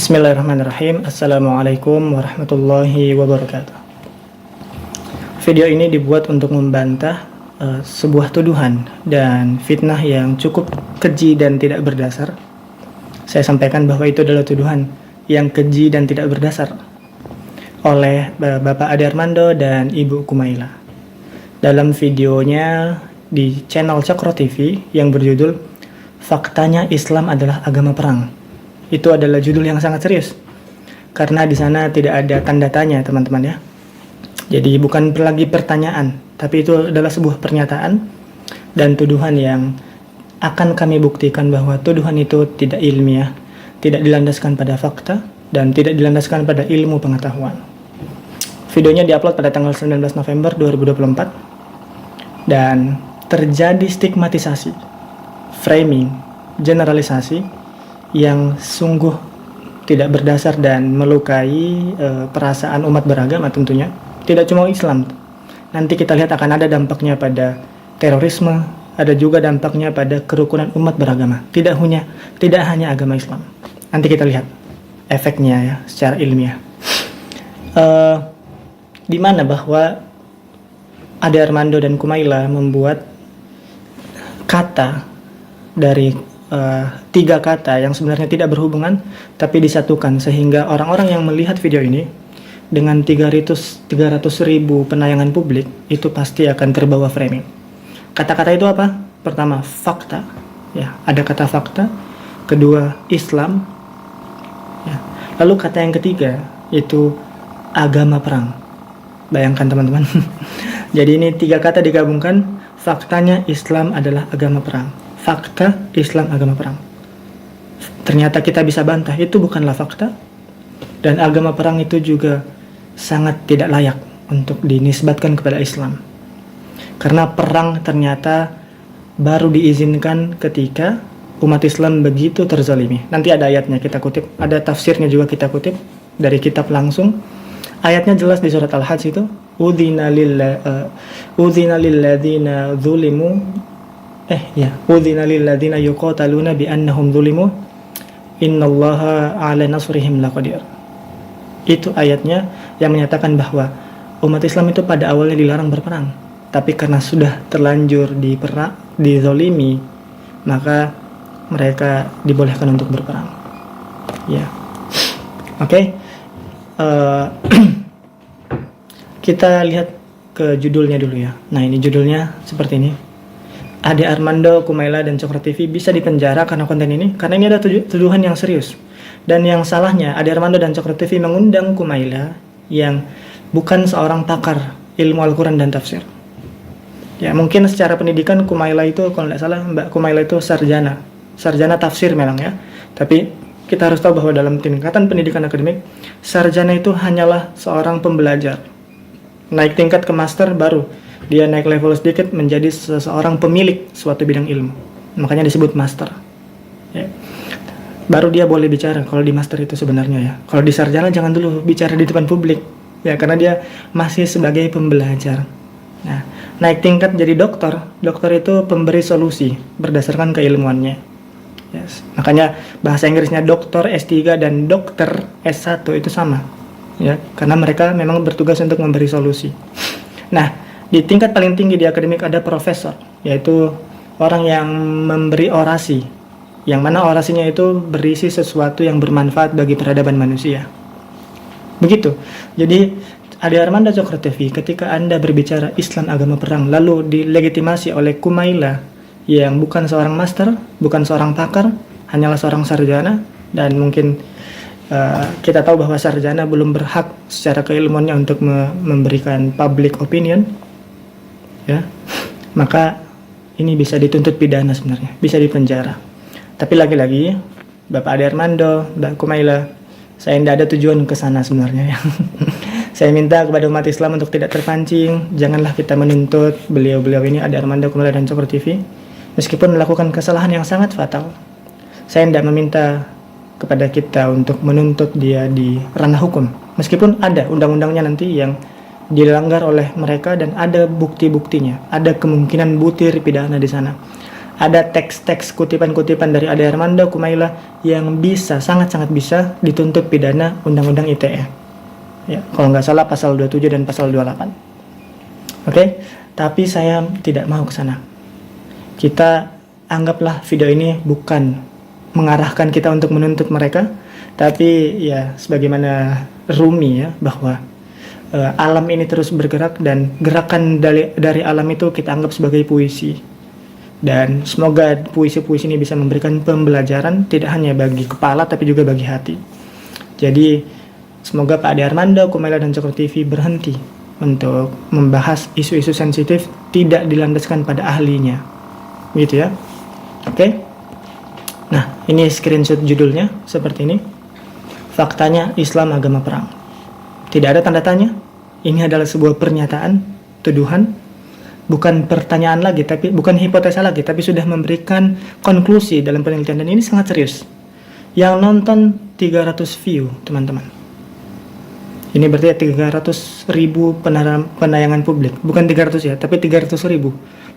Bismillahirrahmanirrahim. Assalamualaikum warahmatullahi wabarakatuh. Video ini dibuat untuk membantah sebuah tuduhan dan fitnah yang cukup keji dan tidak berdasar. Saya sampaikan bahwa itu adalah tuduhan yang keji dan tidak berdasar oleh Bapak Ade Armando dan Ibu Kumaila. Dalam videonya di channel Cokro TV yang berjudul Faktanya Islam adalah Agama Perang. Itu adalah judul yang sangat serius karena di sana tidak ada tanda tanya, teman-teman ya. Jadi bukan lagi pertanyaan, tapi itu adalah sebuah pernyataan dan tuduhan yang akan kami buktikan bahwa tuduhan itu tidak ilmiah, tidak dilandaskan pada fakta dan tidak dilandaskan pada ilmu pengetahuan. Videonya diupload pada tanggal 19 November 2024 dan terjadi stigmatisasi, framing, generalisasi yang sungguh tidak berdasar dan melukai perasaan umat beragama tentunya. Tidak cuma Islam. Nanti kita lihat akan ada dampaknya pada terorisme, ada juga dampaknya pada kerukunan umat beragama. Tidak hanya agama Islam. Nanti kita lihat efeknya ya secara ilmiah. Di mana bahwa Ade Armando dan Kumaila membuat kata dari tiga kata yang sebenarnya tidak berhubungan tapi disatukan sehingga orang-orang yang melihat video ini dengan 300.000 penayangan publik itu pasti akan terbawa framing. Kata-kata itu apa? Pertama, fakta. Ya, ada kata fakta. Kedua, Islam. Ya. Lalu kata yang ketiga itu agama perang. Bayangkan teman-teman. Jadi ini tiga kata digabungkan, faktanya Islam adalah agama perang. Fakta Islam agama perang. Ternyata kita bisa bantah itu bukanlah fakta dan agama perang itu juga sangat tidak layak untuk dinisbatkan kepada Islam. Karena perang ternyata baru diizinkan ketika umat Islam begitu terzalimi. Nanti ada ayatnya kita kutip, ada tafsirnya juga kita kutip dari kitab langsung. Ayatnya jelas di surat Al-Hajj itu, udzina lilladzina dzulimu udzina lilladzina yuqataluna bi annahum dzulimu innallaha 'ala nasrihim laqadir. Itu ayatnya yang menyatakan bahwa umat Islam itu pada awalnya dilarang berperang, tapi karena sudah terlanjur dizolimi, maka mereka dibolehkan untuk berperang. Ya. Oke. Kita lihat ke judulnya dulu ya. Nah, ini judulnya seperti ini. Ade Armando, Kumaila, dan Cokro TV bisa dipenjara karena konten ini, karena ini ada tuduhan yang serius. Dan yang salahnya, Ade Armando dan Cokro TV mengundang Kumaila yang bukan seorang pakar ilmu Al-Quran dan tafsir. Ya, mungkin secara pendidikan Kumaila itu, kalau tidak salah, Mbak Kumaila itu sarjana tafsir memang ya. Tapi kita harus tahu bahwa dalam tingkatan pendidikan akademik, sarjana itu hanyalah seorang pembelajar. Naik tingkat ke master baru dia naik level sedikit menjadi seseorang pemilik suatu bidang ilmu. Makanya disebut master. Ya. Baru dia boleh bicara kalau di master itu sebenarnya ya. Kalau di sarjana jangan dulu bicara di depan publik. Ya, karena dia masih sebagai pembelajar. Nah, naik tingkat jadi dokter. Dokter itu pemberi solusi berdasarkan keilmuannya. Yes. Makanya bahasa Inggrisnya dokter S3 dan dokter S1 itu sama. Ya, karena mereka memang bertugas untuk memberi solusi. Nah, di tingkat paling tinggi di akademik ada profesor, yaitu orang yang memberi orasi, yang mana orasinya itu berisi sesuatu yang bermanfaat bagi peradaban manusia. Begitu. Jadi Ade Armando Cokro TV, ketika Anda berbicara Islam agama perang, lalu dilegitimasi oleh Kumaila yang bukan seorang master, bukan seorang pakar, hanyalah seorang sarjana, dan mungkin kita tahu bahwa sarjana belum berhak secara keilmuannya untuk memberikan public opinion. Ya, maka ini bisa dituntut pidana sebenarnya, bisa dipenjara. Tapi lagi-lagi, Bapak Ade Armando, Mbak Kumaila, saya tidak ada tujuan ke sana sebenarnya ya. Saya minta kepada umat Islam untuk tidak terpancing, janganlah kita menuntut beliau-beliau ini, Ade Armando, Kumaila, dan Cokro TV, meskipun melakukan kesalahan yang sangat fatal. Saya tidak meminta kepada kita untuk menuntut dia di ranah hukum, meskipun ada undang-undangnya nanti yang dilanggar oleh mereka dan ada bukti-buktinya, ada kemungkinan butir pidana di sana. ada teks-teks kutipan-kutipan dari Ade Armando Kumaila yang bisa, sangat-sangat bisa dituntut pidana Undang-Undang ITE. Ya, kalau nggak salah pasal 27 dan pasal 28. Oke, tapi saya tidak mau ke sana. Kita anggaplah video ini bukan mengarahkan kita untuk menuntut mereka, tapi ya sebagaimana Rumi ya, bahwa alam ini terus bergerak dan gerakan dari alam itu kita anggap sebagai puisi. Dan semoga puisi-puisi ini bisa memberikan pembelajaran tidak hanya bagi kepala tapi juga bagi hati. Jadi semoga Pak Ade Armando Kumaila dan Cokro TV berhenti untuk membahas isu-isu sensitif tidak dilandaskan pada ahlinya, gitu ya. Oke. Nah, ini screenshot judulnya seperti ini. Faktanya Islam agama perang. Tidak ada tanda tanya. Ini adalah sebuah pernyataan, tuduhan. Bukan pertanyaan lagi, tapi bukan hipotesa lagi, tapi sudah memberikan konklusi dalam penelitian, dan ini sangat serius. Yang nonton 300 view, teman-teman. Ini berarti 300.000 penayangan publik. Bukan 300 ya, tapi 300.000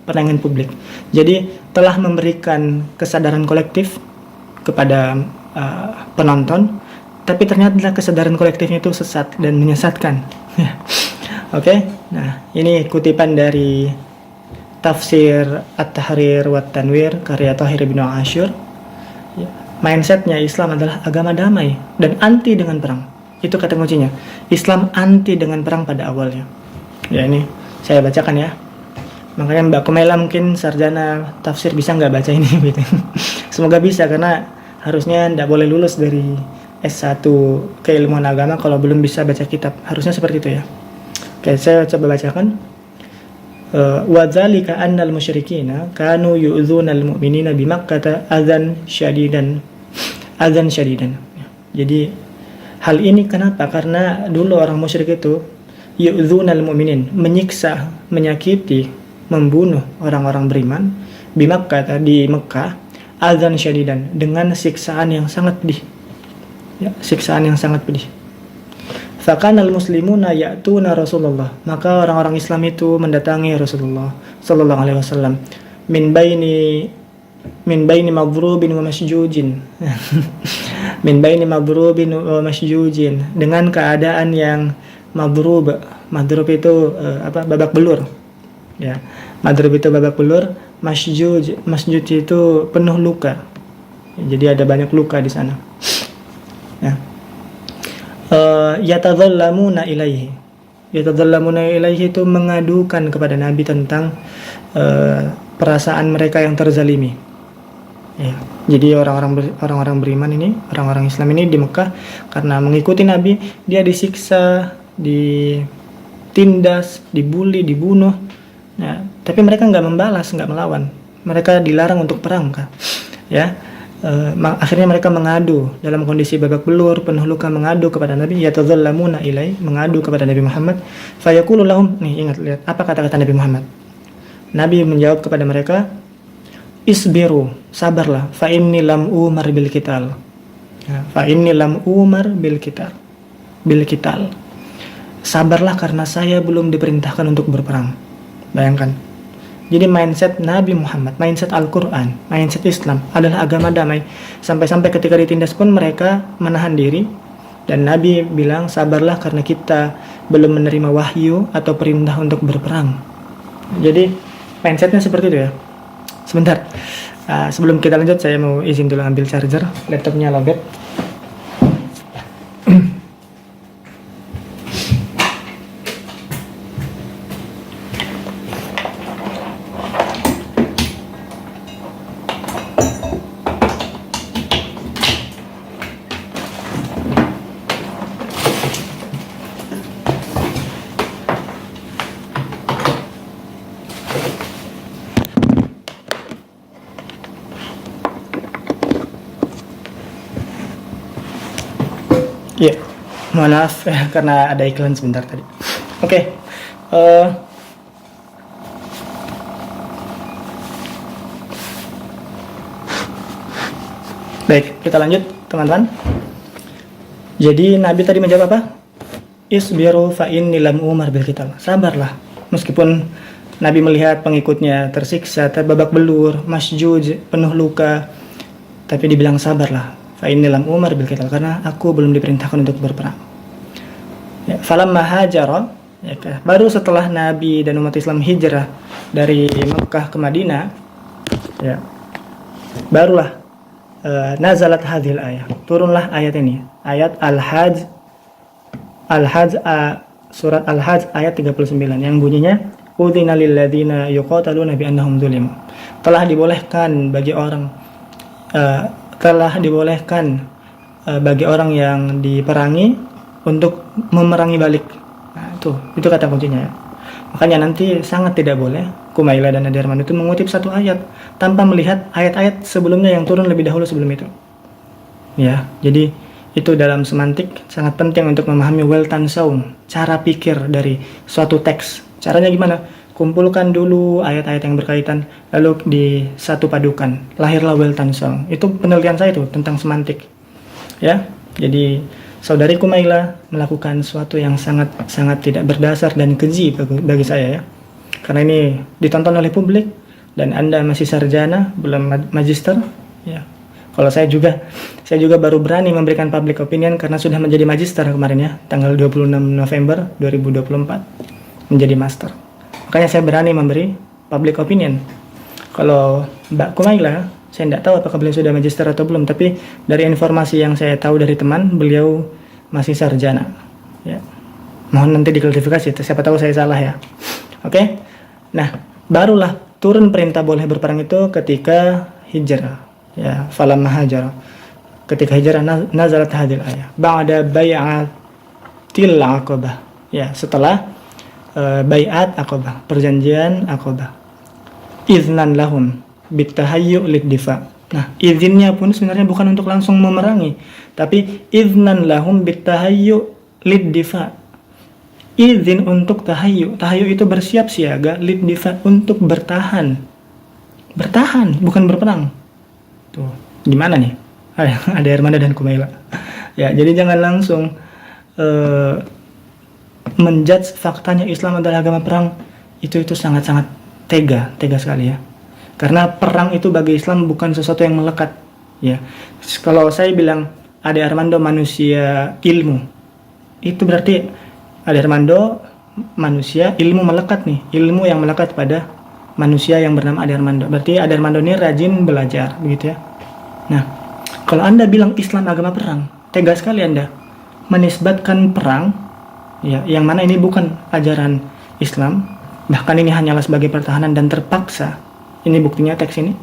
penayangan publik. Jadi telah memberikan kesadaran kolektif kepada penonton, tapi ternyata kesadaran kolektifnya itu sesat dan menyesatkan. Oke, nah ini kutipan dari Tafsir At-Tahrir wa Tanwir karya Thahir bin Ashur. Mindsetnya Islam adalah agama damai dan anti dengan perang. Itu kata kuncinya. Islam anti dengan perang pada awalnya. Ya, ini saya bacakan ya. Makanya Mbak Kumaila mungkin sarjana tafsir bisa nggak baca ini gitu. Semoga bisa, karena harusnya nggak boleh lulus dari S1 keilmuan agama kalau belum bisa baca kitab. Harusnya seperti itu ya. Oke, saya coba bacakan. Wa dzalika annal musyrikina kanu yu'dzunal mu'minina bi Makkah adzan syadidan. Jadi hal ini kenapa? Karena dulu orang musyrik itu yu'dzunal mu'minin, menyiksa, menyakiti, membunuh orang-orang beriman di Makkah, di Mekah, adzan syadidan, dengan siksaan yang sangat pedih. Ya, siksaan yang sangat pedih. Fakanal muslimuna ya'tuna Rasulullah, maka orang-orang Islam itu mendatangi Rasulullah sallallahu alaihi wasallam min baini madrubin wa masjujin min baini madrubin wa masjujin, dengan keadaan yang madrub itu babak belur ya. Madrub itu babak belur, masjuj itu penuh luka. Jadi ada banyak luka di sana ya. Yatadhallamuna ilaihi itu mengadukan kepada Nabi tentang perasaan mereka yang terzalimi ya. Jadi orang-orang beriman ini, orang-orang Islam ini di Mekah, karena mengikuti Nabi, dia disiksa, ditindas, dibully, dibunuh ya. Tapi mereka nggak membalas, nggak melawan. Mereka dilarang untuk perang kan ya. Akhirnya mereka mengadu dalam kondisi babak belur, penuh luka, mengadu kepada Nabi, yatadhallamuna ilai, mengadu kepada Nabi Muhammad. Fayaqulu lahum, nih ingat, lihat apa kata-kata Nabi Muhammad. Nabi menjawab kepada mereka, isbiru, sabarlah, fa inni lam umar bil qital. Fa inni lam umar bil qital. Sabarlah karena saya belum diperintahkan untuk berperang. Bayangkan. Jadi mindset Nabi Muhammad, mindset Al-Quran, mindset Islam adalah agama damai. Sampai-sampai ketika ditindas pun mereka menahan diri. Dan Nabi bilang, sabarlah karena kita belum menerima wahyu atau perintah untuk berperang. Jadi mindsetnya seperti itu ya. Sebentar, sebelum kita lanjut saya mau izin dulu ambil charger. Laptopnya lowbat. Iya, mohon maaf karena ada iklan sebentar tadi. Oke, baik, kita lanjut teman-teman. Jadi Nabi tadi menjawab apa? Isbiru fa inni lam umar bil qital. Sabarlah, meskipun Nabi melihat pengikutnya tersiksa, terbabak belur, masjuj, penuh luka, tapi dibilang sabarlah. Fa inni lam umar bil qital, karena aku belum diperintahkan untuk berperang. Ya, falamma hajara, ya, baru setelah Nabi dan umat Islam hijrah dari Mekah ke Madinah, ya, barulah nazalat hadhil ayat. Turunlah ayat ini, ayat Al-Hajj, surat Al-Hajj ayat 39 yang bunyinya udzina lil ladzina yuqataluna bi annahum zulimu. Telah dibolehkan bagi orang bagi orang yang diperangi untuk memerangi balik. Nah, itu kata kuncinya ya. Makanya nanti sangat tidak boleh Kumaila dan Ade Armando itu mengutip satu ayat tanpa melihat ayat-ayat sebelumnya yang turun lebih dahulu sebelum itu. Ya, jadi itu dalam semantik sangat penting untuk memahami Weltanschauung, cara pikir dari suatu teks. Caranya gimana? Kumpulkan dulu ayat-ayat yang berkaitan, lalu disatu padukan. Lahirlah Weltanschauung. Itu penelitian saya itu tentang semantik. Ya, jadi saudari Kumaila melakukan sesuatu yang sangat tidak berdasar dan keji bagi saya ya. Karena ini ditonton oleh publik dan Anda masih sarjana, belum magister, ya. Kalau saya juga baru berani memberikan public opinion karena sudah menjadi magister kemarin ya, tanggal 26 November 2024 menjadi master. Makanya saya berani memberi public opinion. Kalau Mbak Kumaila, saya tidak tahu apakah beliau sudah magister atau belum, tapi dari informasi yang saya tahu dari teman, beliau masih sarjana. Ya. Mohon nanti diklarifikasi, siapa tahu saya salah ya. Oke. Nah, barulah turun perintah boleh berperang itu ketika hijrah. Ya, falamma hajara. Ketika hijrah nazalat hadil ayah. Ba'da bai'atil aqabah. Ya, setelah bai'at aqabah, perjanjian aqabah. Iznan lahum bitahayyu lid-difa. Nah, izinnya pun sebenarnya bukan untuk langsung memerangi, tapi iznan lahum bitahayyu lid-difa. Izin untuk tahayyu. Tahayyu itu bersiap siaga, lid-difa untuk bertahan. Bertahan, bukan berperang. Tuh, gimana nih? Ada Armando dan Kumaila. Ya, jadi jangan langsung menjudge faktanya Islam adalah agama perang. Itu sangat-sangat tega sekali ya. Karena perang itu bagi Islam bukan sesuatu yang melekat. Ya, kalau saya bilang Ade Armando manusia ilmu, itu berarti Ade Armando manusia ilmu melekat nih, ilmu yang melekat pada manusia yang bernama Ade Armando. Berarti Ade Armando ini rajin belajar, begitu ya. Nah, kalau Anda bilang Islam agama perang, tega sekali Anda menisbatkan perang, ya, yang mana ini bukan ajaran Islam, bahkan ini hanyalah sebagai pertahanan dan terpaksa. Ini buktinya teks ini.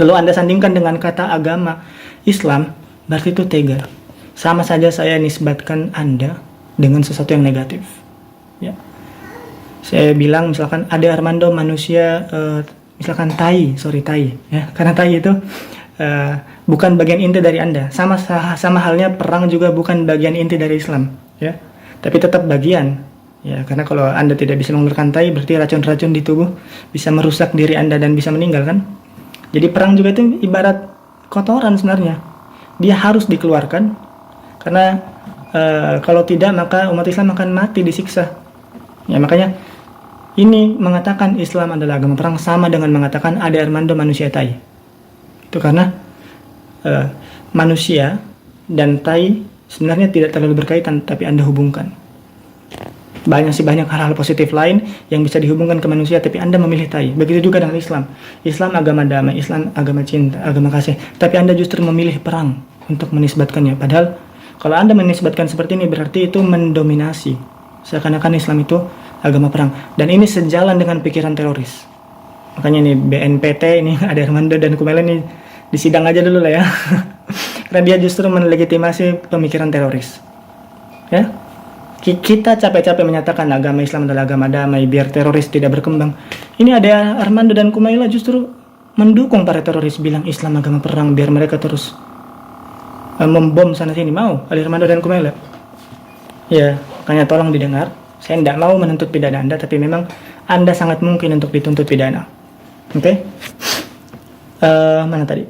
Lalu Anda sandingkan dengan kata agama Islam, berarti itu tega. Sama saja saya nisbatkan Anda dengan sesuatu yang negatif. Ya. Saya bilang misalkan Ade Armando manusia misalkan tai, ya. Karena tai itu bukan bagian inti dari Anda. Sama halnya perang juga bukan bagian inti dari Islam, ya. Tapi tetap bagian. Ya, karena kalau Anda tidak bisa mengeluarkan tai, berarti racun-racun di tubuh bisa merusak diri Anda dan bisa meninggal kan? Jadi perang juga itu ibarat kotoran sebenarnya. Dia harus dikeluarkan karena kalau tidak maka umat Islam akan mati disiksa. Ya, makanya ini mengatakan Islam adalah agama perang sama dengan mengatakan Ade Armando manusia tai. Itu karena manusia dan tai sebenarnya tidak terlalu berkaitan, tapi Anda hubungkan. Banyak hal-hal positif lain yang bisa dihubungkan ke manusia, tapi Anda memilih tai. Begitu juga dengan Islam. Islam agama damai, Islam agama cinta, agama kasih. Tapi Anda justru memilih perang untuk menisbatkannya. Padahal kalau Anda menisbatkan seperti ini berarti itu mendominasi. Seakan-akan Islam itu agama perang. Dan ini sejalan dengan pikiran teroris. Makanya nih BNPT ini Ade Armando dan Kumaila ini disidang aja dulu lah ya. Karena dia justru melegitimasi pemikiran teroris. Ya. Kita capek-capek menyatakan agama Islam adalah agama damai biar teroris tidak berkembang. Ini Ade Armando dan Kumaila justru mendukung para teroris, bilang Islam agama perang biar mereka terus membom sana sini. Mau Ade Armando dan Kumaila? Ya, makanya tolong didengar. Saya tidak mau menuntut pidana Anda, tapi memang Anda sangat mungkin untuk dituntut pidana. Oke? Mana tadi?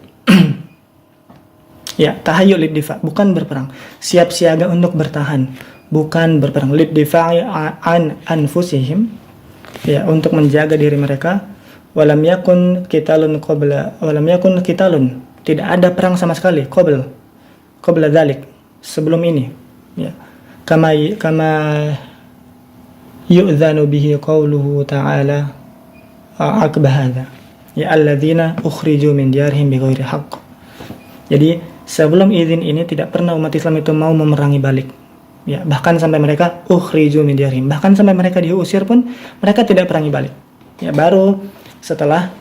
Ya, tahayyul lid-difa, bukan berperang. Siap siaga untuk bertahan, bukan berperang. Lid-difa'i an anfusihim, ya, untuk menjaga diri mereka. Walam yakun qitalun qabla, walam yakun qitalun, tidak ada perang sama sekali qabla dzalik, sebelum ini, ya. Kama yu'dzanu bihi qauluhu ta'ala aqba hadza, ya alladzina ukhriju min diyarihim bighairi haqq. Jadi sebelum izin ini tidak pernah umat Islam itu mau memerangi balik, ya, bahkan sampai mereka ukhriju min diyarihim, bahkan sampai mereka diusir pun mereka tidak perangi balik, ya. Baru setelah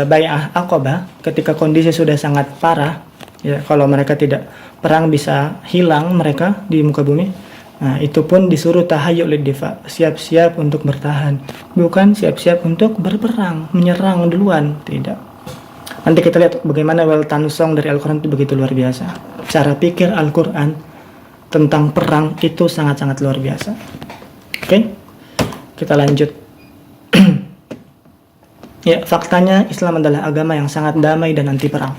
bai'ah Aqabah, ketika kondisi sudah sangat parah, ya, kalau mereka tidak perang bisa hilang mereka di muka bumi. Nah, itu pun disuruh tahayyul liddifa, siap-siap untuk bertahan, bukan siap-siap untuk berperang, menyerang duluan, tidak. Nanti kita lihat bagaimana Weltanschauung dari Al-Quran itu begitu luar biasa. Cara pikir Al-Quran tentang perang itu sangat-sangat luar biasa. Oke, kita lanjut. Ya, faktanya Islam adalah agama yang sangat damai dan anti perang.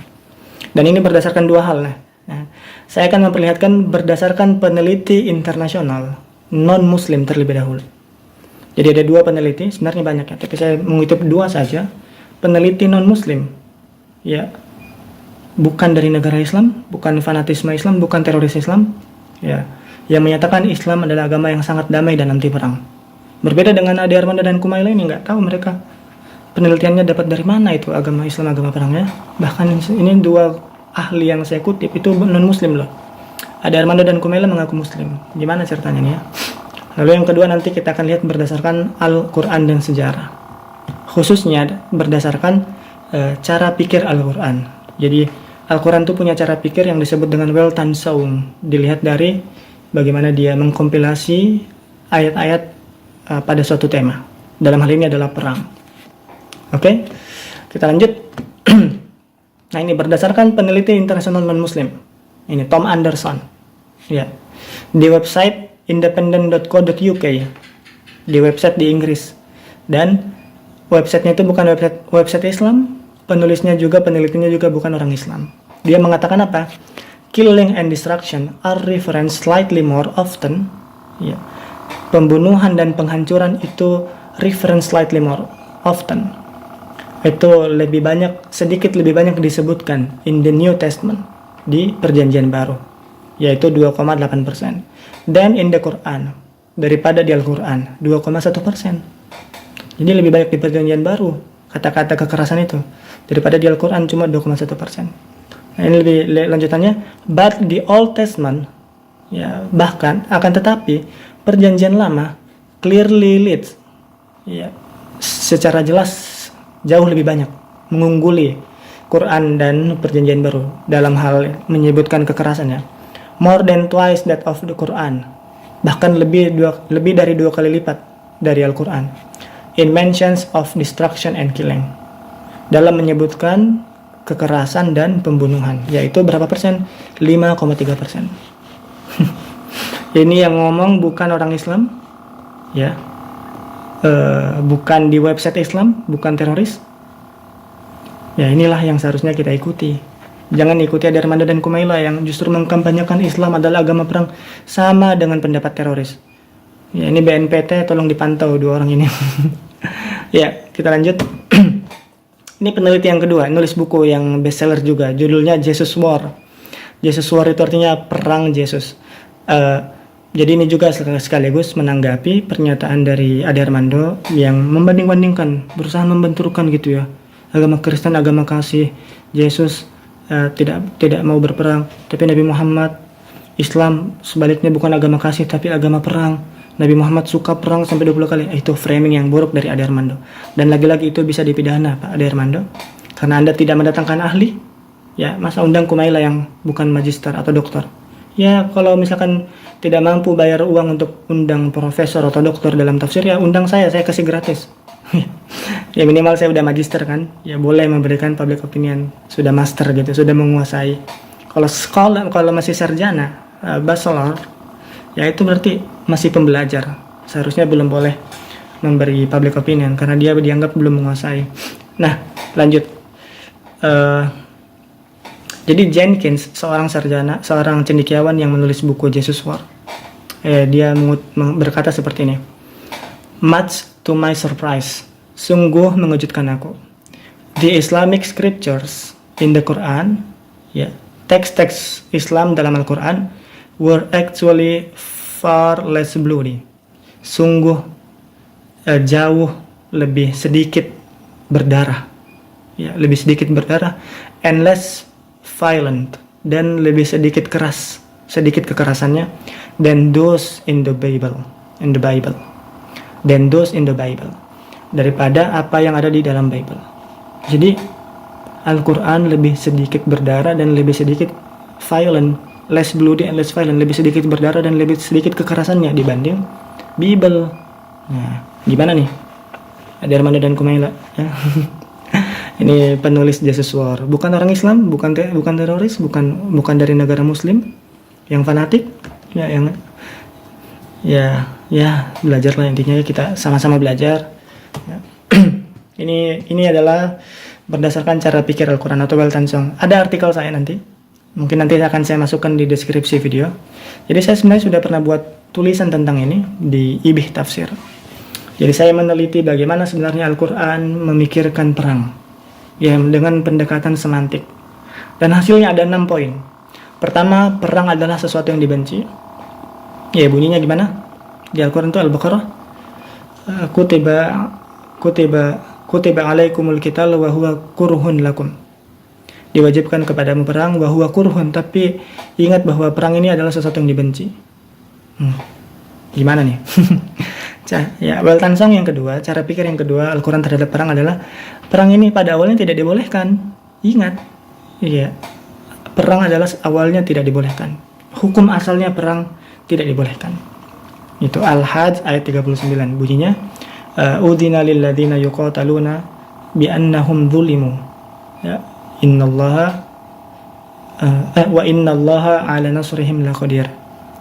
Dan ini berdasarkan dua hal. Nah, saya akan memperlihatkan berdasarkan peneliti internasional non-Muslim terlebih dahulu. Jadi ada dua peneliti, sebenarnya banyak ya, tapi saya mengutip dua saja. Peneliti non-Muslim, ya, bukan dari negara Islam, bukan fanatisme Islam, bukan teroris Islam, ya, yang menyatakan Islam adalah agama yang sangat damai dan anti perang. Berbeda dengan Ade Armando dan Kumaila ini, nggak tahu mereka penelitiannya dapat dari mana itu agama Islam, agama perangnya. Bahkan ini dua ahli yang saya kutip itu non-Muslim loh. Ade Armando dan Kumaila mengaku Muslim. Gimana ceritanya nih ya? Lalu yang kedua nanti kita akan lihat berdasarkan Al-Quran dan sejarah, khususnya berdasarkan cara pikir Al-Quran. Jadi Al-Quran itu punya cara pikir yang disebut dengan Weltanschauung. Dilihat dari bagaimana dia mengkompilasi ayat-ayat pada suatu tema. Dalam hal ini adalah perang. Oke, kita lanjut. Nah, ini berdasarkan peneliti internasional non-Muslim. Ini Tom Anderson, ya, di website independent.co.uk, di website di Inggris. Dan websitenya itu bukan website Islam. Penelitinya juga bukan orang Islam. Dia mengatakan apa? Killing and destruction are referenced slightly more often. Ya, pembunuhan dan penghancuran itu reference slightly more often. Itu sedikit lebih banyak disebutkan in the New Testament, di Perjanjian Baru, yaitu 2,8%. Dan in the Quran, daripada di Al-Quran 2,1%. Jadi lebih banyak di Perjanjian Baru kata-kata kekerasan itu daripada di Al-Quran, cuma 2,1%. Nah, ini lebih lanjutannya. But the Old Testament, ya, bahkan akan tetapi Perjanjian Lama clearly leads, ya, secara jelas jauh lebih banyak mengungguli Quran dan Perjanjian Baru dalam hal menyebutkan kekerasan, ya. More than twice that of the Quran, bahkan lebih dari 2 kali lipat dari Al-Quran. In mentions of destruction and killing, dalam menyebutkan kekerasan dan pembunuhan, yaitu berapa persen? 5,3%. Ini yang ngomong bukan orang Islam, ya. Bukan di website Islam, bukan teroris. Ya, inilah yang seharusnya kita ikuti. Jangan ikuti Ade Armando dan Kumaila yang justru mengkampanyekan Islam adalah agama perang, sama dengan pendapat teroris. Ya, ini BNPT tolong dipantau dua orang ini. Ya, kita lanjut. Ini peneliti yang kedua, nulis buku yang bestseller juga, judulnya Jesus War. Jesus War itu artinya perang Yesus. Jadi ini juga sekaligus menanggapi pernyataan dari Ade Armando yang membanding-bandingkan, berusaha membenturkan gitu ya. Agama Kristen agama kasih, Yesus tidak mau berperang, tapi Nabi Muhammad, Islam sebaliknya bukan agama kasih tapi agama perang. Nabi Muhammad suka perang sampai 20 kali. Itu framing yang buruk dari Ade Armando. Dan lagi-lagi itu bisa dipidana Pak Ade Armando, karena Anda tidak mendatangkan ahli. Ya, masa undang Kumaila yang bukan magister atau dokter. Ya, kalau misalkan tidak mampu bayar uang untuk undang profesor atau dokter dalam tafsir, ya undang saya kasih gratis. Ya minimal saya udah magister kan, ya boleh memberikan public opinion, sudah master gitu, sudah menguasai. Kalau masih sarjana, bachelor, ya itu berarti masih pembelajar, seharusnya belum boleh memberi public opinion karena dia dianggap belum menguasai. Nah, lanjut. Jadi Jenkins, seorang sarjana, seorang cendekiawan yang menulis buku Jesus War, dia berkata seperti ini. Much to my surprise, sungguh mengejutkan aku. The Islamic scriptures in the Quran, ya, teks-teks Islam dalam Al-Quran were actually far less bloody. Sungguh jauh lebih sedikit berdarah, ya, lebih sedikit berdarah, and less violent, dan lebih sedikit keras, sedikit kekerasannya, than those in the Bible, than those in the Bible, daripada apa yang ada di dalam Bible. Jadi Al-Quran lebih sedikit berdarah dan lebih sedikit violent, less bloody and less violent, lebih sedikit berdarah dan lebih sedikit kekerasannya dibanding Bible. Nah, gimana nih? Ada Armando dan Kumaila, ya. Ini penulis Jesus War, bukan orang Islam, bukan teroris, bukan dari negara Muslim yang fanatik, ya, yang belajarlah, intinya kita sama-sama belajar. Ya. Ini adalah berdasarkan cara pikir Al-Quran atau Weltanschauung. Ada artikel saya nanti, mungkin nanti akan saya masukkan di deskripsi video. Jadi saya sebenarnya sudah pernah buat tulisan tentang ini di Ibih Tafsir. Jadi saya meneliti bagaimana sebenarnya Al-Quran memikirkan perang, ya, dengan pendekatan semantik. Dan hasilnya ada 6 poin. Pertama, perang adalah sesuatu yang dibenci. Ya, bunyinya gimana? Di Al-Quran itu Al-Baqarah, kutiba alaikumul qital wa huwa kurhun lakum. Diwajibkan kepadamu perang wa huwa kurhun, tapi ingat bahwa perang ini adalah sesuatu yang dibenci. Gimana nih? Ya, Weltanschauung yang kedua, cara pikir yang kedua Al-Quran terhadap perang adalah perang ini pada awalnya tidak dibolehkan. Ingat, iya, perang adalah awalnya tidak dibolehkan. Hukum asalnya perang tidak dibolehkan. Itu Al-Hajj ayat 39, bunyinya udhina lilladzina yuqataluna biannahum zulimu, ya, innallaha wa innallaha ala nasrihim laqadir.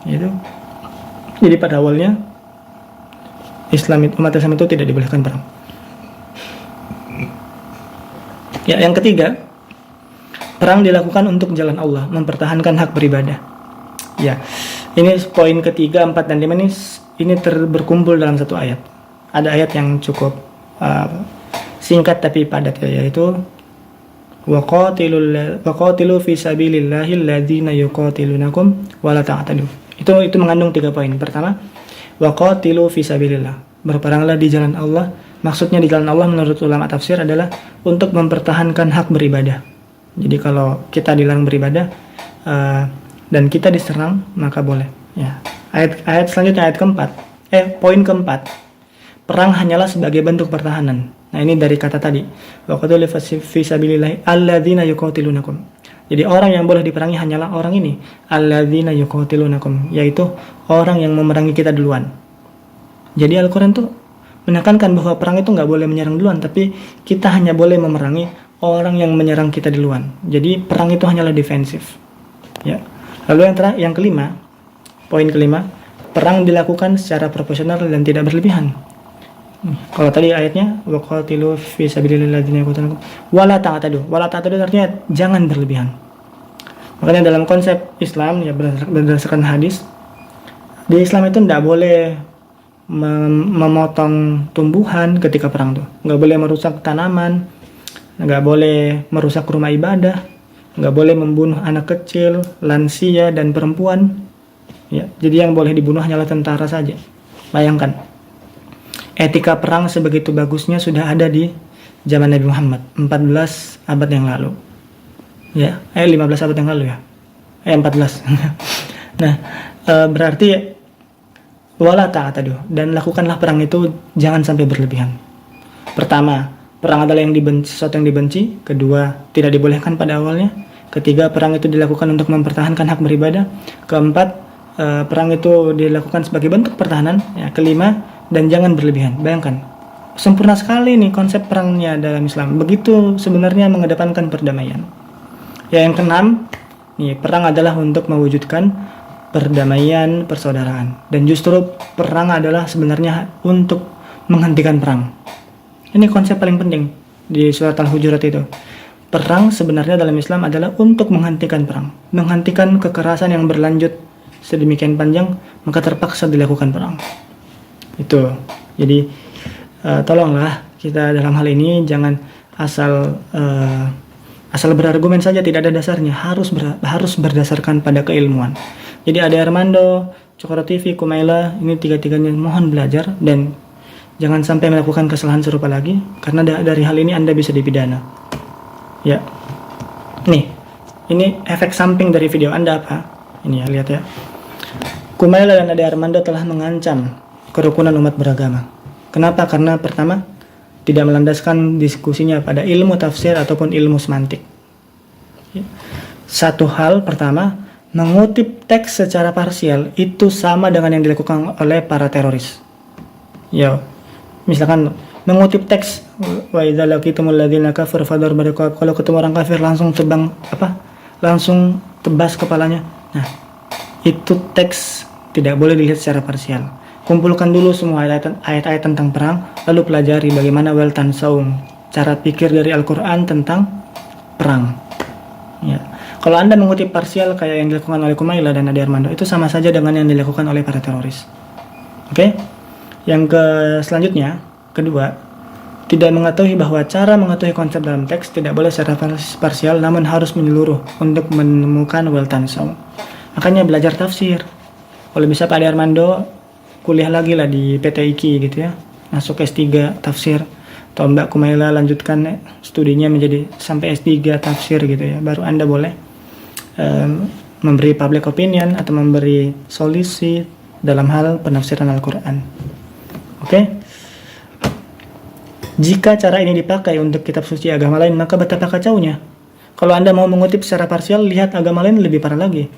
Itu jadi pada awalnya umat Islam itu tidak dibolehkan perang. Ya, yang ketiga, perang dilakukan untuk jalan Allah, mempertahankan hak beribadah. Ya, ini poin ketiga, 4 dan 5 ini berkumpul dalam satu ayat. Ada ayat yang cukup singkat tapi padat, yaitu waqatilu fi sabilillahi alladzina yuqatilunakum wa la ta'tadu. Itu mengandung 3 poin. Pertama, waqatilu fi sabilillah, berperanglah di jalan Allah. Maksudnya di jalan Allah menurut ulama tafsir adalah untuk mempertahankan hak beribadah. Jadi kalau kita dilarang beribadah dan kita diserang, maka boleh. Ya. Ayat selanjutnya, ayat keempat. Poin keempat, perang hanyalah sebagai bentuk pertahanan. Nah, ini dari kata tadi, waqatilu fi sabilillah alladzina yuqatilunakum. Jadi orang yang boleh diperangi hanyalah orang ini, alladzina yuqatilunakum, yaitu orang yang memerangi kita duluan. Jadi Al-Quran tuh menekankan bahwa perang itu nggak boleh menyerang duluan, tapi kita hanya boleh memerangi orang yang menyerang kita duluan. Jadi perang itu hanyalah defensif. Ya. Lalu yang kelima, poin kelima, perang dilakukan secara proporsional dan tidak berlebihan. Kalau tadi ayatnya waqatilu fi sabilillahi alladzina yuqatilunakum wala ta'tadu. Wala ta'tadu artinya jangan berlebihan. Makanya dalam konsep Islam, ya, berdasarkan hadis, di Islam itu tidak boleh memotong tumbuhan ketika perang tuh. Nggak boleh merusak tanaman, nggak boleh merusak rumah ibadah, nggak boleh membunuh anak kecil, lansia, dan perempuan. Ya, jadi yang boleh dibunuh hanyalah tentara saja. Bayangkan, etika perang sebegitu bagusnya sudah ada di zaman Nabi Muhammad 14 abad yang lalu. Ya, 15 abad yang lalu ya. 14. Nah, berarti wala ta'tadu, dan lakukanlah perang itu jangan sampai berlebihan. Pertama, perang adalah sesuatu yang dibenci. Kedua, tidak dibolehkan pada awalnya. Ketiga, perang itu dilakukan untuk mempertahankan hak beribadah. Keempat, perang itu dilakukan sebagai bentuk pertahanan. Ya, kelima, dan jangan berlebihan. Bayangkan, sempurna sekali nih konsep perangnya dalam Islam. Begitu sebenarnya mengedepankan perdamaian. Ya, yang keenam, nih, perang adalah untuk mewujudkan perdamaian persaudaraan. Dan justru perang adalah sebenarnya untuk menghentikan perang. Ini konsep paling penting di surat Al-Hujurat itu. Perang sebenarnya dalam Islam adalah untuk menghentikan perang, menghentikan kekerasan yang berlanjut sedemikian panjang, maka terpaksa dilakukan perang. Itu Jadi tolonglah kita dalam hal ini jangan asal berargumen saja tidak ada dasarnya, harus berdasarkan pada keilmuan. Jadi Ade Armando, Cokro TV, Kumaila, ini tiga-tiganya mohon belajar dan jangan sampai melakukan kesalahan serupa lagi, karena dari hal ini Anda bisa dipidana. Ya, nih, ini efek samping dari video Anda apa? Ini ya, lihat ya. Kumaila dan Ade Armando telah mengancam kerukunan umat beragama. Kenapa? Karena pertama, tidak melandaskan diskusinya pada ilmu tafsir ataupun ilmu semantik. Satu hal pertama, mengutip teks secara parsial itu sama dengan yang dilakukan oleh para teroris. Ya, misalkan mengutip teks wa idza laqitumul ladzina kafaru fadar bariqab, kalau ketemu orang kafir langsung langsung tebas kepalanya. Nah, itu teks tidak boleh dilihat secara parsial. Kumpulkan dulu semua ayat-ayat tentang perang, lalu pelajari bagaimana weltan saum, cara pikir dari Al-Quran tentang perang. Ya. Kalau Anda mengutip parsial kayak yang dilakukan oleh Kumaila dan Ade Armando, itu sama saja dengan yang dilakukan oleh para teroris. Oke? Yang selanjutnya, kedua, tidak mengetahui bahwa cara mengetahui konsep dalam teks tidak boleh secara parsial, namun harus menyeluruh untuk menemukan weltan saum. Makanya belajar tafsir. Kalau bisa Pak Ade Armando kuliah lagi lah di PT IKI gitu ya, masuk S3 tafsir, atau Mbak Kumaila lanjutkan studinya menjadi sampai S3 tafsir gitu ya, baru Anda boleh memberi public opinion atau memberi solusi dalam hal penafsiran Al-Quran. Oke? Jika cara ini dipakai untuk kitab suci agama lain, maka betapa kacaunya. Kalau Anda mau mengutip secara parsial, lihat agama lain lebih parah lagi.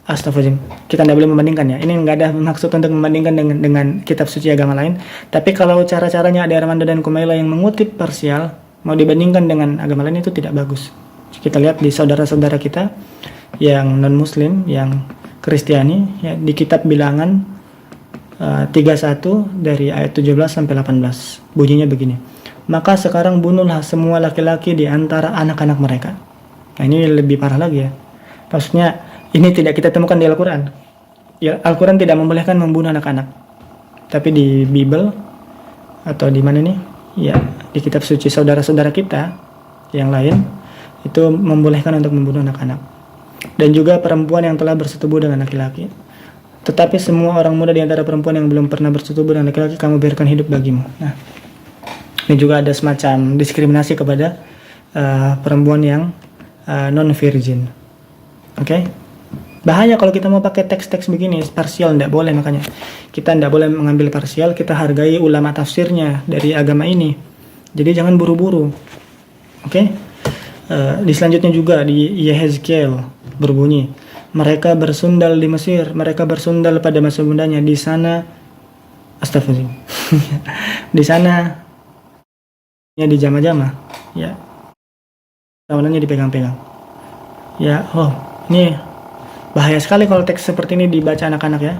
Astagfirullahaladzim, kita tidak boleh membandingkan ya. Ini nggak ada maksud untuk membandingkan dengan kitab suci agama lain. Tapi kalau cara-caranya Ade Armando dan Kumaila yang mengutip parsial, mau dibandingkan dengan agama lain, itu tidak bagus. Kita lihat di saudara-saudara kita yang non-muslim, yang Kristiani, ya, di kitab bilangan 31 dari ayat 17 sampai 18. Bunyinya begini. Maka sekarang bunuhlah semua laki-laki di antara anak-anak mereka. Nah, ini lebih parah lagi ya. Maksudnya, ini tidak kita temukan di Al-Quran. Ya, Al-Quran tidak membolehkan membunuh anak-anak. Tapi di Bible, atau di mana nih? Ya, di kitab suci saudara-saudara kita yang lain, itu membolehkan untuk membunuh anak-anak. Dan juga perempuan yang telah bersetubuh dengan laki-laki. Tetapi semua orang muda di antara perempuan yang belum pernah bersetubuh dengan laki-laki, kamu biarkan hidup bagimu. Nah, ini juga ada semacam diskriminasi kepada perempuan yang non-virgin. Oke? Bahaya kalau kita mau pakai teks-teks begini, parsial tidak boleh. Makanya kita tidak boleh mengambil parsial, kita hargai ulama tafsirnya dari agama ini. Jadi jangan buru-buru. Oke? Di selanjutnya juga di Yehezkiel berbunyi, mereka bersundal di Mesir, mereka bersundal pada masa bundanya, di sana astagfirullah. Di sana ya di jama-jama, ya. Tawanannya dipegang-pegang. Ya, oh, ini bahaya sekali kalau teks seperti ini dibaca anak-anak ya.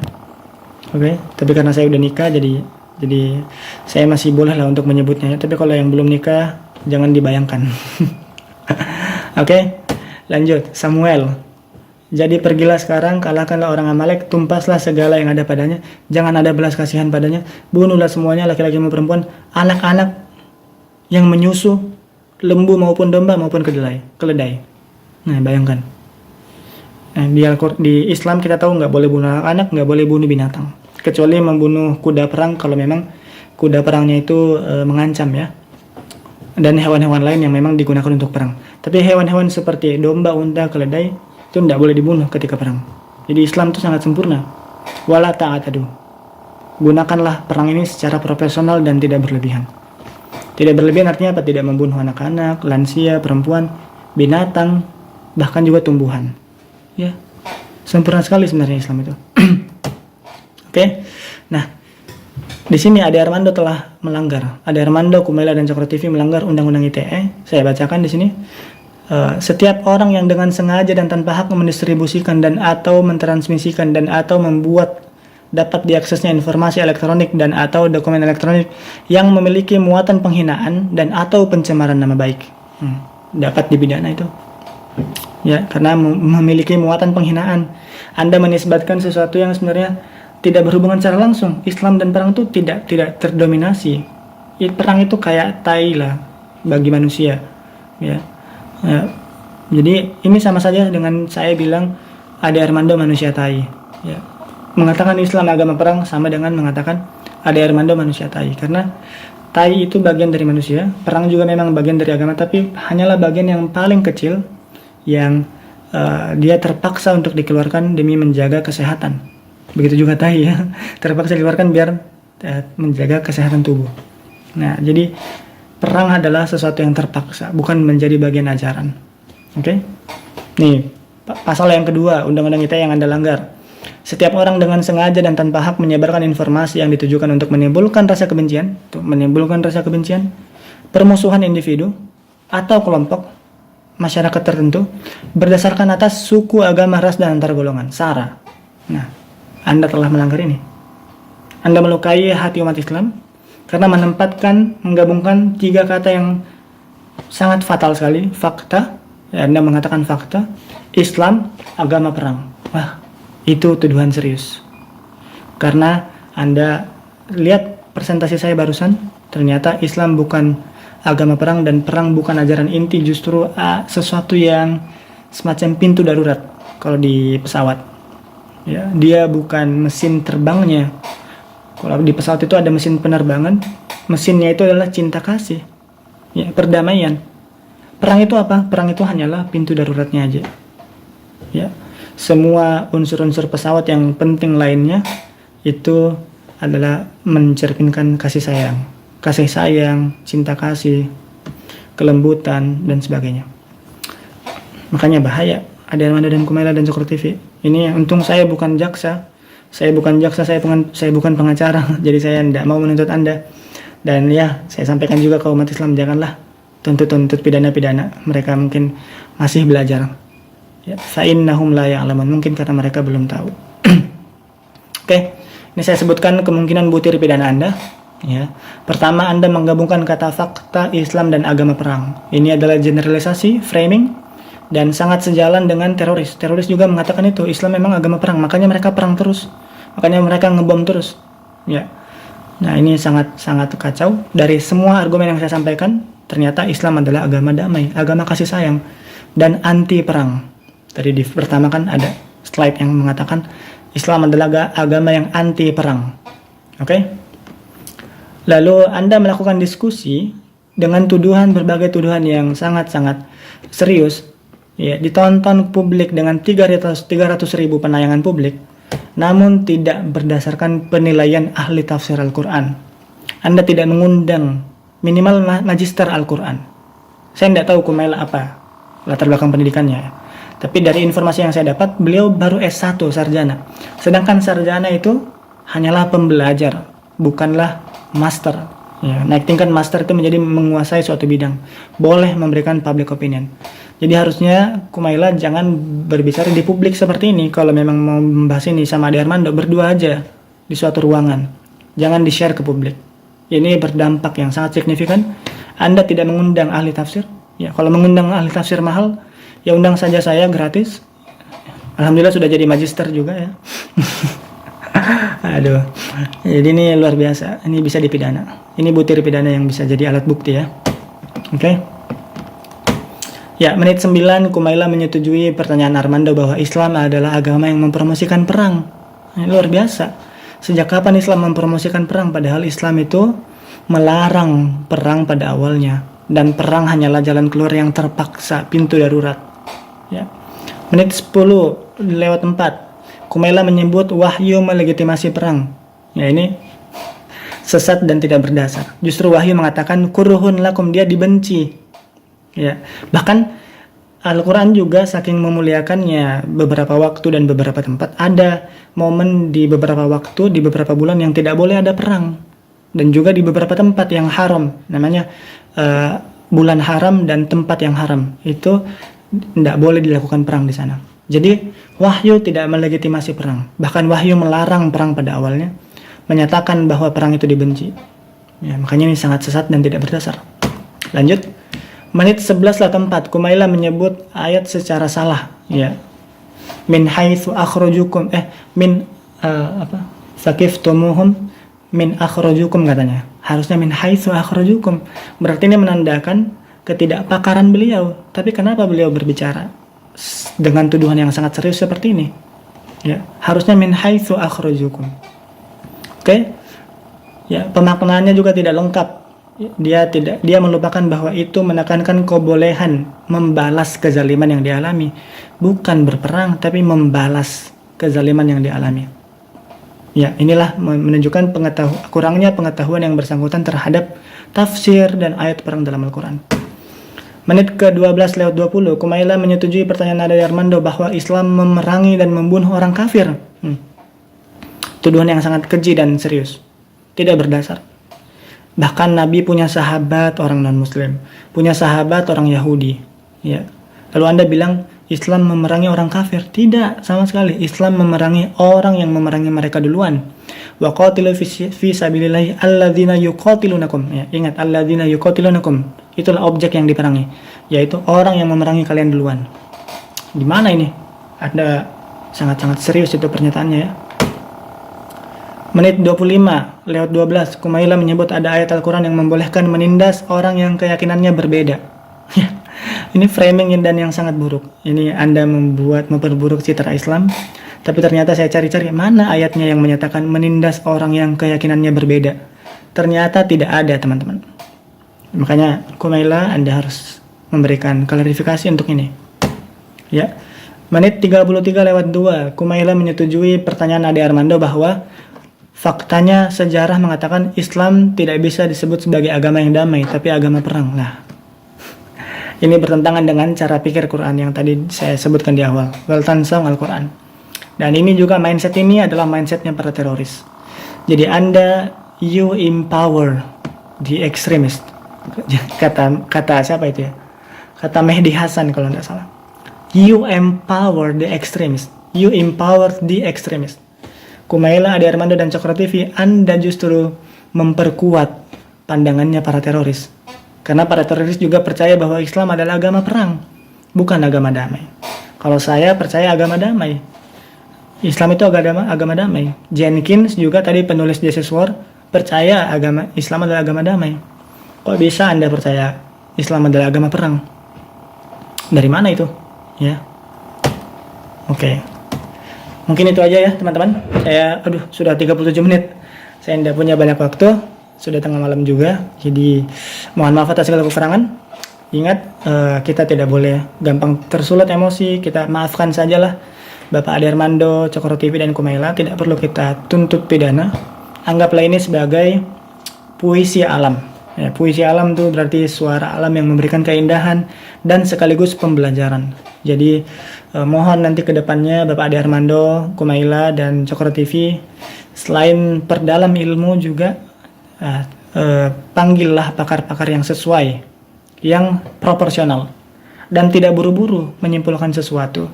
Oke, tapi karena saya udah nikah jadi saya masih boleh lah untuk menyebutnya ya. Tapi kalau yang belum nikah jangan dibayangkan. Oke, lanjut. Samuel. Jadi pergilah sekarang, kalahkanlah orang Amalek, tumpaslah segala yang ada padanya, jangan ada belas kasihan padanya, bunuhlah semuanya, laki-laki maupun perempuan, anak-anak yang menyusu, lembu maupun domba maupun keledai. Nah, bayangkan. Nah, di Islam kita tahu nggak boleh bunuh anak, nggak boleh bunuh binatang, kecuali membunuh kuda perang kalau memang kuda perangnya itu mengancam ya, dan hewan-hewan lain yang memang digunakan untuk perang. Tapi hewan-hewan seperti domba, unta, keledai itu tidak boleh dibunuh ketika perang. Jadi Islam itu sangat sempurna. Wala ta'atadu. Gunakanlah perang ini secara profesional dan tidak berlebihan. Tidak berlebihan artinya apa? Tidak membunuh anak-anak, lansia, perempuan, binatang, bahkan juga tumbuhan. Ya, sempurna sekali sebenarnya Islam itu. Oke. Nah, di sini Ade Armando telah melanggar. Ade Armando, Kumaila dan Cokro TV melanggar Undang-Undang ITE. Saya bacakan di sini. Setiap orang yang dengan sengaja dan tanpa hak mendistribusikan dan atau mentransmisikan dan atau membuat dapat diaksesnya informasi elektronik dan atau dokumen elektronik yang memiliki muatan penghinaan dan atau pencemaran nama baik, dapat dipidana itu. Ya, karena memiliki muatan penghinaan. Anda menisbatkan sesuatu yang sebenarnya tidak berhubungan secara langsung. Islam dan perang itu tidak terdominasi. Perang itu kayak tai lah bagi manusia, ya. Ya. Jadi ini sama saja dengan saya bilang Ade Armando manusia tai, ya. Mengatakan Islam agama perang sama dengan mengatakan Ade Armando manusia tai, karena tai itu bagian dari manusia, perang juga memang bagian dari agama, tapi hanyalah bagian yang paling kecil yang dia terpaksa untuk dikeluarkan demi menjaga kesehatan. Begitu juga tai, ya, terpaksa dikeluarkan biar menjaga kesehatan tubuh. Nah, jadi perang adalah sesuatu yang terpaksa, bukan menjadi bagian ajaran. Oke? Nih, pasal yang kedua, undang-undang ITE yang Anda langgar. Setiap orang dengan sengaja dan tanpa hak menyebarkan informasi yang ditujukan untuk menimbulkan rasa kebencian, permusuhan individu atau kelompok masyarakat tertentu berdasarkan atas suku, agama, ras, dan antar golongan, SARA. Nah, Anda telah melanggar ini. Anda melukai hati umat Islam karena menggabungkan 3 kata yang sangat fatal sekali, fakta. Anda mengatakan fakta, Islam, agama, perang. Wah, itu tuduhan serius. Karena Anda lihat presentasi saya barusan, ternyata Islam bukan agama perang dan perang bukan ajaran inti, justru sesuatu yang semacam pintu darurat kalau di pesawat. Ya, dia bukan mesin terbangnya. Kalau di pesawat itu ada mesin penerbangan, mesinnya itu adalah cinta kasih, ya, perdamaian. Perang itu apa? Perang itu hanyalah pintu daruratnya aja. Ya, semua unsur-unsur pesawat yang penting lainnya itu adalah mencerminkan kasih sayang, cinta kasih, kelembutan, dan sebagainya. Makanya bahaya Ade Armando dan Kumaila dan Cokro TV. Ini untung saya bukan jaksa, saya bukan pengacara, jadi saya tidak mau menuntut Anda. Dan ya, saya sampaikan juga ke umat Islam, janganlah tuntut pidana-pidana. Mereka mungkin masih belajar. Ya, fa'innahum la ya'lamun, mungkin karena mereka belum tahu. Oke, ini saya sebutkan kemungkinan butir pidana Anda. Ya, pertama, Anda menggabungkan kata fakta, Islam, dan agama perang. Ini adalah generalisasi, framing, dan sangat sejalan dengan teroris. Teroris juga mengatakan itu, Islam memang agama perang, makanya mereka perang terus, makanya mereka ngebom terus. Ya, nah ini sangat kacau. Dari semua argumen yang saya sampaikan, ternyata Islam adalah agama damai, agama kasih sayang, dan anti perang. Tadi di pertama kan ada slide yang mengatakan Islam adalah agama yang anti perang. Oke? Lalu Anda melakukan diskusi dengan berbagai tuduhan yang sangat-sangat serius, ya, ditonton publik dengan 300.000 penayangan publik, namun tidak berdasarkan penilaian ahli tafsir Al-Quran. Anda tidak mengundang minimal magister Al-Quran. Saya tidak tahu Kumaila apa latar belakang pendidikannya, tapi dari informasi yang saya dapat, beliau baru S1 sarjana. Sedangkan sarjana itu hanyalah pembelajar, bukanlah master. Ya, naik tingkat master itu menjadi menguasai suatu bidang, boleh memberikan public opinion. Jadi harusnya Kumaila jangan berbicara di publik seperti ini. Kalau memang mau membahas ini sama Ade Armando, berdua aja di suatu ruangan, jangan di share ke publik. Ini berdampak yang sangat signifikan. Anda tidak mengundang ahli tafsir. Ya, kalau mengundang ahli tafsir mahal, ya undang saja saya gratis. Alhamdulillah sudah jadi magister juga, ya. Aduh, jadi ini luar biasa. Ini bisa dipidana. Ini butir pidana yang bisa jadi alat bukti, ya. Oke. Ya, menit 9 Kumaila menyetujui pertanyaan Armando bahwa Islam adalah agama yang mempromosikan perang. Ini luar biasa. Sejak kapan Islam mempromosikan perang? Padahal Islam itu melarang perang pada awalnya, dan perang hanyalah jalan keluar yang terpaksa, pintu darurat. Ya. Menit 10:04 Kumaila menyebut wahyu melegitimasi perang. Ya, ini sesat dan tidak berdasar. Justru wahyu mengatakan kuruhun lakum, dia dibenci. Ya, bahkan Al-Quran juga saking memuliakannya beberapa waktu dan beberapa tempat, ada momen di beberapa waktu, di beberapa bulan yang tidak boleh ada perang, dan juga di beberapa tempat yang haram, namanya bulan haram dan tempat yang haram, itu tidak boleh dilakukan perang di sana. Jadi wahyu tidak melegitimasi perang, bahkan wahyu melarang perang pada awalnya, menyatakan bahwa perang itu dibenci. Ya, makanya ini sangat sesat dan tidak berdasar. Lanjut. Menit 11:04 Kumaila menyebut ayat secara salah, ya. Min haitsu akhrajukum Saqiftumuhum min akhrajukum katanya. Harusnya min haitsu akhrajukum. Berarti ini menandakan ketidakpakaran beliau. Tapi kenapa beliau berbicara dengan tuduhan yang sangat serius seperti ini? Ya, harusnya min haitsu akhrajukum. Oke? Ya, pemaknaannya juga tidak lengkap. Dia melupakan bahwa itu menekankan kebolehan membalas kezaliman yang dialami, bukan berperang tapi membalas kezaliman yang dialami. Ya, inilah menunjukkan kurangnya pengetahuan yang bersangkutan terhadap tafsir dan ayat perang dalam Al-Quran. Menit ke-12 lewat 20, Kumaila menyetujui pertanyaan Ade Armando bahwa Islam memerangi dan membunuh orang kafir. Tuduhan yang sangat keji dan serius, tidak berdasar. Bahkan Nabi punya sahabat orang non-Muslim, punya sahabat orang Yahudi. Ya. Lalu Anda bilang Islam memerangi orang kafir? Tidak, sama sekali. Islam memerangi orang yang memerangi mereka duluan. Wa qatilu fi sabilillahi alladzina yuqatilunakum. Ya, ingat alladzina yuqatilunakum. Itulah objek yang diperangi, yaitu orang yang memerangi kalian duluan. Di mana ini? Anda sangat-sangat serius itu pernyataannya ya. Menit 25 lewat 12, Kumaila menyebut ada ayat Al-Quran yang membolehkan menindas orang yang keyakinannya berbeda. Ini framing dan yang sangat buruk. Ini Anda memperburuk citra Islam. Tapi ternyata saya cari-cari mana ayatnya yang menyatakan menindas orang yang keyakinannya berbeda. Ternyata tidak ada, teman-teman. Makanya Kumaila, Anda harus memberikan klarifikasi untuk ini. Ya. Menit 33 lewat 2, Kumaila menyetujui pertanyaan Ade Armando bahwa faktanya sejarah mengatakan Islam tidak bisa disebut sebagai agama yang damai, tapi agama perang. Nah, ini bertentangan dengan cara pikir Quran yang tadi saya sebutkan di awal. Wal tansawng Al-Quran. Dan ini juga mindset ini adalah mindsetnya para teroris. Jadi you empower the extremist. Kata siapa itu ya? Kata Mehdi Hasan kalau tidak salah. You empower the extremist. You empower the extremist. Kumaila, Ade Armando, dan Cokro TV, Anda justru memperkuat pandangannya para teroris. Karena para teroris juga percaya bahwa Islam adalah agama perang, bukan agama damai. Kalau saya percaya agama damai. Islam itu agama damai. Jenkins juga tadi penulis Jesus War percaya agama Islam adalah agama damai. Kok bisa Anda percaya Islam adalah agama perang? Dari mana itu? Ya. Oke. Mungkin itu aja ya teman-teman. Saya sudah 37 menit. Saya tidak punya banyak waktu. Sudah tengah malam juga. Jadi mohon maaf atas segala kekurangan. Ingat kita tidak boleh gampang tersulut emosi. Kita maafkan sajalah Bapak Ade Armando, Cokro TV, dan Kumaila. Tidak perlu kita tuntut pidana. Anggaplah ini sebagai puisi alam. Ya, puisi alam itu berarti suara alam yang memberikan keindahan dan sekaligus pembelajaran. Jadi mohon nanti ke depannya Bapak Ade Armando, Kumaila, dan Cokro TV selain perdalam ilmu juga panggillah pakar-pakar yang sesuai, yang proporsional, dan tidak buru-buru menyimpulkan sesuatu.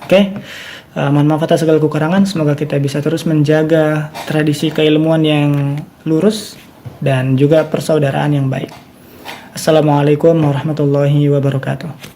Oke? Mohon maaf atas segala kekurangan. Semoga kita bisa terus menjaga tradisi keilmuan yang lurus dan juga persaudaraan yang baik. Assalamualaikum warahmatullahi wabarakatuh.